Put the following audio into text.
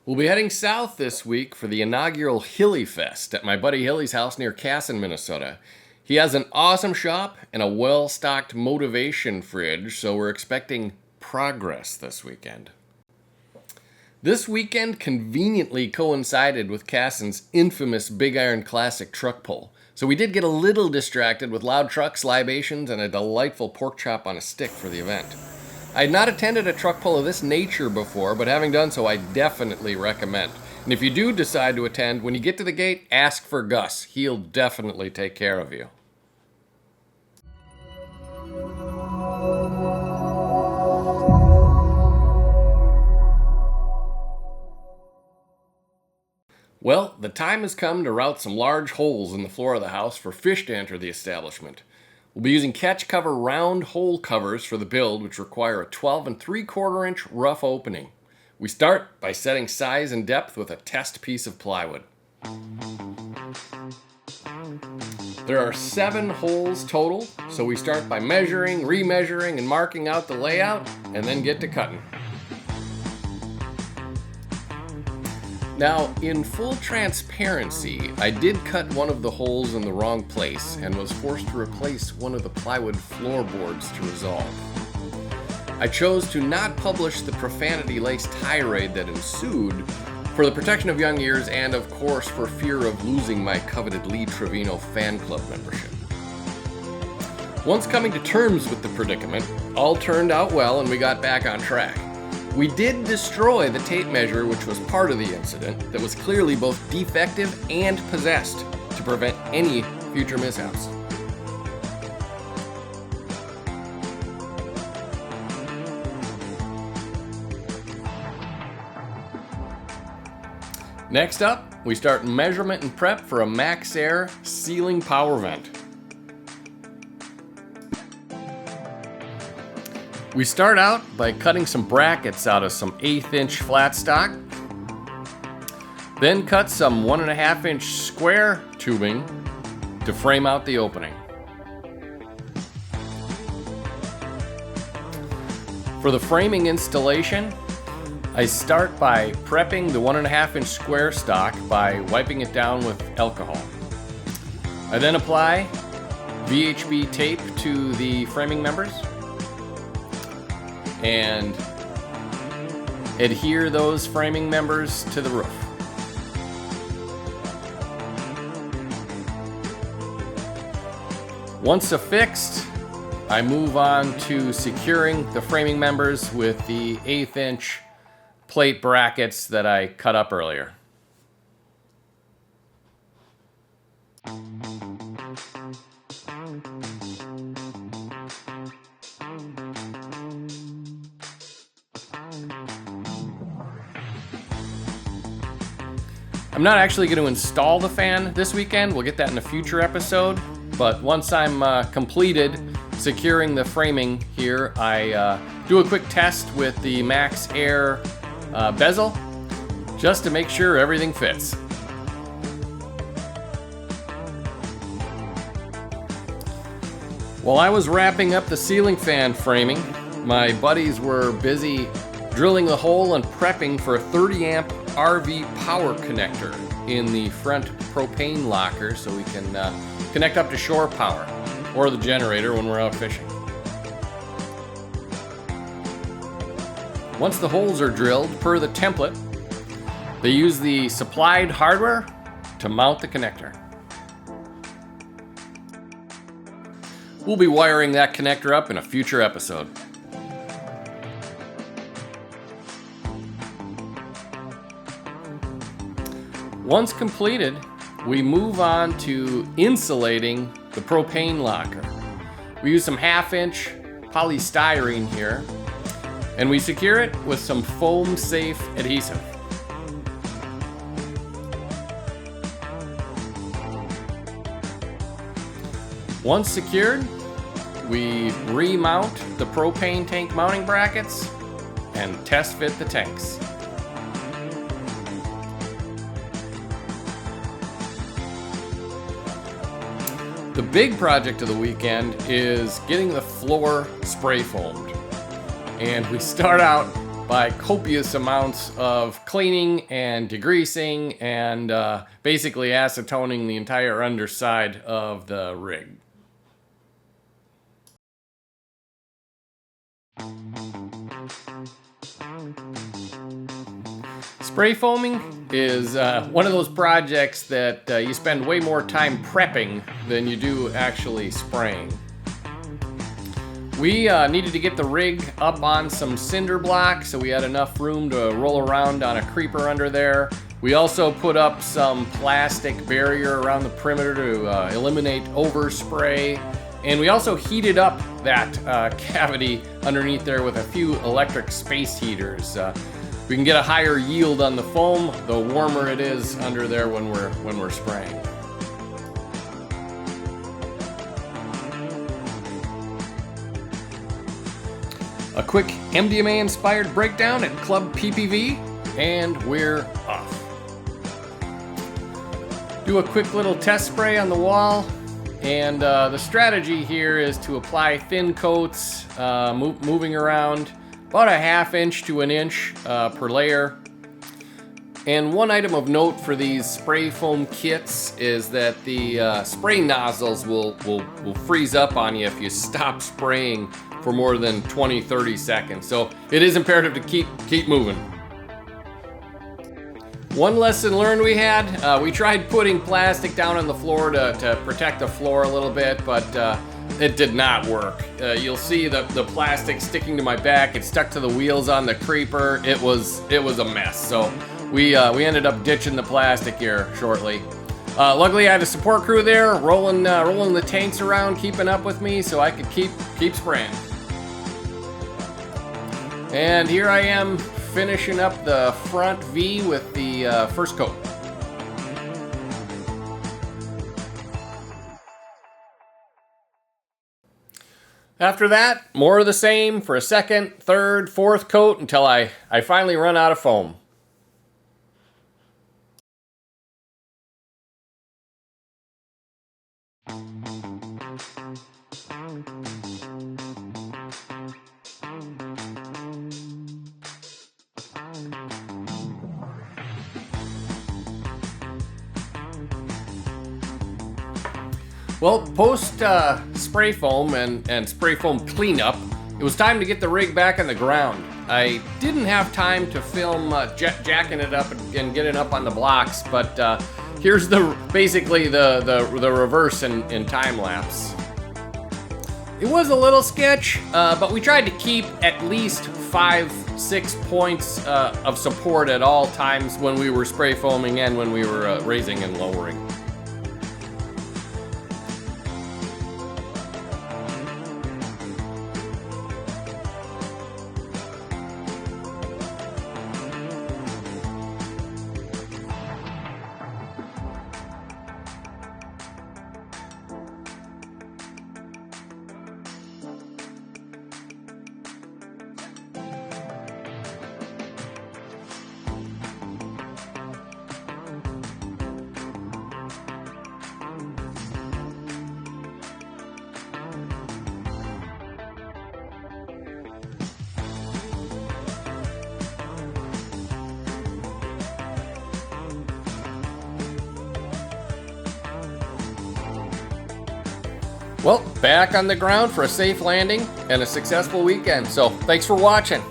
We'll be heading south this week for the inaugural Hillefest at my buddy Hilly's house near Casson, Minnesota. He has an awesome shop and a well-stocked motivation fridge, so we're expecting progress this weekend. This weekend conveniently coincided with Casson's infamous Bigiron Classic truck pull, so we did get a little distracted with loud trucks, libations, and a delightful pork chop on a stick for the event. I had not attended a truck pull of this nature before, but having done so, I definitely recommend. And if you do decide to attend, when you get to the gate, ask for Gus. He'll definitely take care of you. Well, the time has come to route some large holes in the floor of the house for fish to enter the establishment. We'll be using catch cover round hole covers for the build, which require a 12 3/4 inch rough opening. We start by setting size and depth with a test piece of plywood. There are 7 holes total, so we start by measuring, remeasuring, and marking out the layout, and then get to cutting. Now, in full transparency, I did cut one of the holes in the wrong place and was forced to replace one of the plywood floorboards to resolve. I chose to not publish the profanity-laced tirade that ensued for the protection of young ears and, of course, for fear of losing my coveted Lee Trevino fan club membership. Once coming to terms with the predicament, all turned out well and we got back on track. We did destroy the tape measure, which was part of the incident, that was clearly both defective and possessed to prevent any future mishaps. Next up, we start measurement and prep for a Maxxair ceiling power vent. We start out by cutting some brackets out of some 1/8 inch flat stock, then cut some 1.5 inch square tubing to frame out the opening. For the framing installation, I start by prepping the 1.5 inch square stock by wiping it down with alcohol. I then apply VHB tape to the framing members and adhere those framing members to the roof. Once affixed, I move on to securing the framing members with the 1/8 inch plate brackets that I cut up earlier. I'm not actually going to install the fan this weekend. We'll get that in a future episode. But once I'm completed securing the framing here, I do a quick test with the Maxxair bezel just to make sure everything fits. While I was wrapping up the ceiling fan framing, my buddies were busy drilling the hole and prepping for a 30 amp RV power connector in the front propane locker so we can connect up to shore power or the generator when we're out fishing. Once the holes are drilled per the template, they use the supplied hardware to mount the connector. We'll be wiring that connector up in a future episode. Once completed, we move on to insulating the propane locker. We use some 1/2 inch polystyrene here, and we secure it with some foam safe adhesive. Once secured, we remount the propane tank mounting brackets and test fit the tanks. The big project of the weekend is getting the floor spray foamed. And we start out by copious amounts of cleaning and degreasing and basically acetoning the entire underside of the rig. Spray foaming is one of those projects that you spend way more time prepping than you do actually spraying. We needed to get the rig up on some cinder blocks so we had enough room to roll around on a creeper under there. We also put up some plastic barrier around the perimeter to eliminate overspray. And we also heated up that cavity underneath there with a few electric space heaters. We can get a higher yield on the foam, the warmer it is under there when we're spraying. A quick MDMA-inspired breakdown at Club PPV, and we're off. Do a quick little test spray on the wall, and the strategy here is to apply thin coats, moving around about a 1/2 inch to 1 inch per layer. And one item of note for these spray foam kits is that the spray nozzles will freeze up on you if you stop spraying for more than 20-30 seconds. So it is imperative to keep moving. One lesson learned we had, we tried putting plastic down on the floor to protect the floor a little bit, but it did not work. You'll see the plastic sticking to my back. It stuck to the wheels on the creeper. It was a mess. So we ended up ditching the plastic here shortly. Luckily, I had a support crew there rolling the tanks around, keeping up with me, so I could keep spraying. And here I am finishing up the front V with the first coat. After that, more of the same for a second, third, fourth coat until I finally run out of foam. Well, post spray foam and spray foam cleanup, it was time to get the rig back on the ground. I didn't have time to film jacking it up and getting up on the blocks, but here's basically the reverse in time lapse. It was a little sketch, but we tried to keep at least 5-6 points of support at all times when we were spray foaming and when we were raising and lowering. Well, back on the ground for a safe landing and a successful weekend. So thanks for watching.